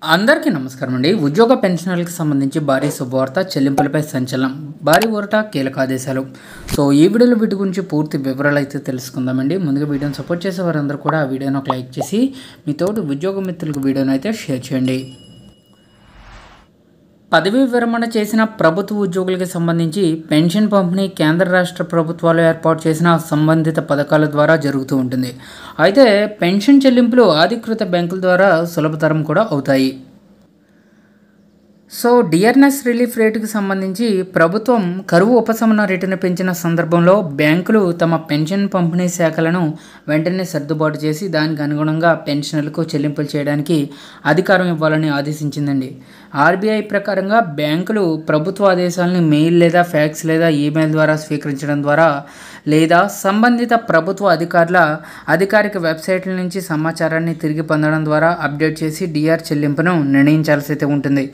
అందరికీ నమస్కారం అండి. ఉద్యోగ పెన్షనర్లకు సంబంధించి భారీ శుభవార్త, చెల్లింపులపై సంచలనం, భారీ ఊరట, కీలక ఆదేశాలు. సో ఈ వీడియోలో వీటి గురించి పూర్తి వివరాలు అయితే తెలుసుకుందామండి. ముందుగా వీడియోని సపోర్ట్ చేసే వారందరూ కూడా ఆ వీడియోని ఒక లైక్ చేసి మీ తోటి ఉద్యోగ మిత్రులకు వీడియోని అయితే షేర్ చేయండి. పదవీ విరమణ చేసిన ప్రభుత్వ ఉద్యోగులకు సంబంధించి పెన్షన్ పంపిణీ కేంద్ర రాష్ట్ర ప్రభుత్వాలు ఏర్పాటు చేసిన సంబంధిత పథకాల ద్వారా జరుగుతూ ఉంటుంది. అయితే పెన్షన్ చెల్లింపులు అధికృత బ్యాంకుల ద్వారా సులభతరం కూడా అవుతాయి. సో డిఆర్ఎస్ రిలీఫ్ రేటుకి సంబంధించి ప్రభుత్వం కరువు ఉపశమన రేటును పెంచిన సందర్భంలో బ్యాంకులు తమ పెన్షన్ పంపిణీ శాఖలను వెంటనే సర్దుబాటు చేసి దానికి అనుగుణంగా పెన్షనర్లకు చెల్లింపులు చేయడానికి అధికారం ఇవ్వాలని ఆదేశించిందండి. ఆర్బీఐ ప్రకారంగా బ్యాంకులు ప్రభుత్వ ఆదేశాలను మెయిల్ లేదా ఫ్యాక్స్ లేదా ఈమెయిల్ ద్వారా స్వీకరించడం ద్వారా లేదా సంబంధిత ప్రభుత్వ అధికారుల అధికారిక వెబ్సైట్ల నుంచి సమాచారాన్ని తిరిగి పొందడం ద్వారా అప్డేట్ చేసి డిఆర్ చెల్లింపును నిర్ణయించాల్సి అయితే ఉంటుంది.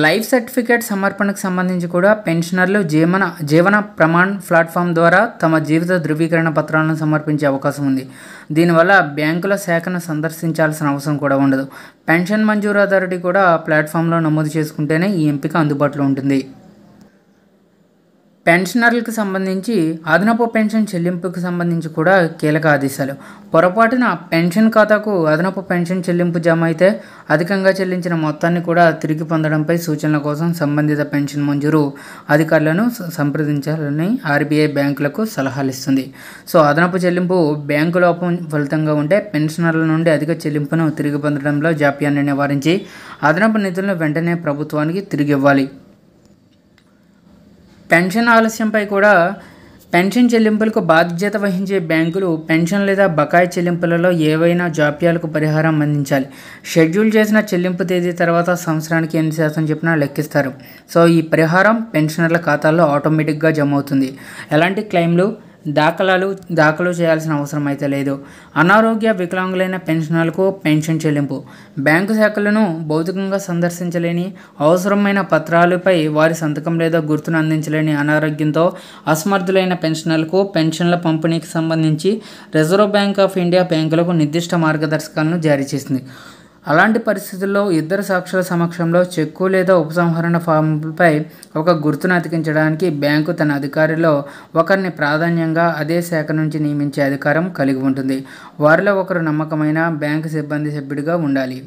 లైఫ్ సర్టిఫికేట్ సమర్పణకు సంబంధించి కూడా పెన్షనర్లు జీవన ప్రమాణ్ ప్లాట్ఫామ్ ద్వారా తమ జీవిత ధృవీకరణ పత్రాలను సమర్పించే అవకాశం ఉంది. దీనివల్ల బ్యాంకుల శాఖను సందర్శించాల్సిన అవసరం కూడా ఉండదు. పెన్షన్ మంజూరు అథారిటీ కూడా ప్లాట్ఫామ్లో నమోదు చేసుకుంటేనే ఈ ఎంపిక అందుబాటులో ఉంటుంది. పెన్షనర్లకు సంబంధించి అదనపు పెన్షన్ చెల్లింపుకు సంబంధించి కూడా కీలక ఆదేశాలు. పొరపాటున పెన్షన్ ఖాతాకు అదనపు పెన్షన్ చెల్లింపు జమ అయితే అధికంగా చెల్లించిన మొత్తాన్ని కూడా తిరిగి పొందడంపై సూచనల కోసం సంబంధిత పెన్షన్ మంజూరు అధికారులను సంప్రదించాలని ఆర్బీఐ బ్యాంకులకు సలహాలు ఇస్తుంది. సో అదనపు చెల్లింపు బ్యాంకు లోపం ఫలితంగా ఉంటే పెన్షనర్ల నుండి అధిక చెల్లింపును తిరిగి పొందడంలో జాప్యాన్ని నివారించి అదనపు నిధులను వెంటనే ప్రభుత్వానికి తిరిగి ఇవ్వాలి. పెన్షన్ ఆలస్యంపై కూడా పెన్షన్ చెల్లింపులకు బాధ్యత వహించే బ్యాంకులు పెన్షన్ లేదా బకాయి చెల్లింపులలో ఏవైనా జాప్యాలకు పరిహారం అందించాలి. షెడ్యూల్ చేసిన చెల్లింపు తేదీ తర్వాత సంవత్సరానికి 8% చెప్పినా లెక్కిస్తారు. సో ఈ పరిహారం పెన్షనర్ల ఖాతాల్లో ఆటోమేటిక్గా జమ అవుతుంది. ఎలాంటి క్లెయిమ్లు దాఖలు చేయాల్సిన అవసరం అయితే లేదు. అనారోగ్య వికలాంగులైన పెన్షనర్లకు పెన్షన్ చెల్లింపు. బ్యాంకు శాఖలను భౌతికంగా సందర్శించలేని, అవసరమైన పత్రాలపై వారి సంతకం లేదా గుర్తును అందించలేని, అనారోగ్యంతో అసమర్థులైన పెన్షనర్లకు పెన్షన్ల పంపిణీకి సంబంధించి రిజర్వ్ బ్యాంక్ ఆఫ్ ఇండియా బ్యాంకులకు నిర్దిష్ట మార్గదర్శకాలను జారీ చేసింది. అలాంటి పరిస్థితుల్లో ఇద్దరు సాక్షుల సమక్షంలో చెక్కు లేదా ఉపసంహరణ ఫారంపై ఒక గుర్తును అతికించడానికి బ్యాంకు తన అధికారిలో ఒకరిని ప్రాధాన్యంగా అదే శాఖ నుంచి నియమించే అధికారం కలిగి ఉంటుంది. వారిలో ఒకరు నమ్మకమైన బ్యాంకు సిబ్బంది సభ్యుడిగా ఉండాలి.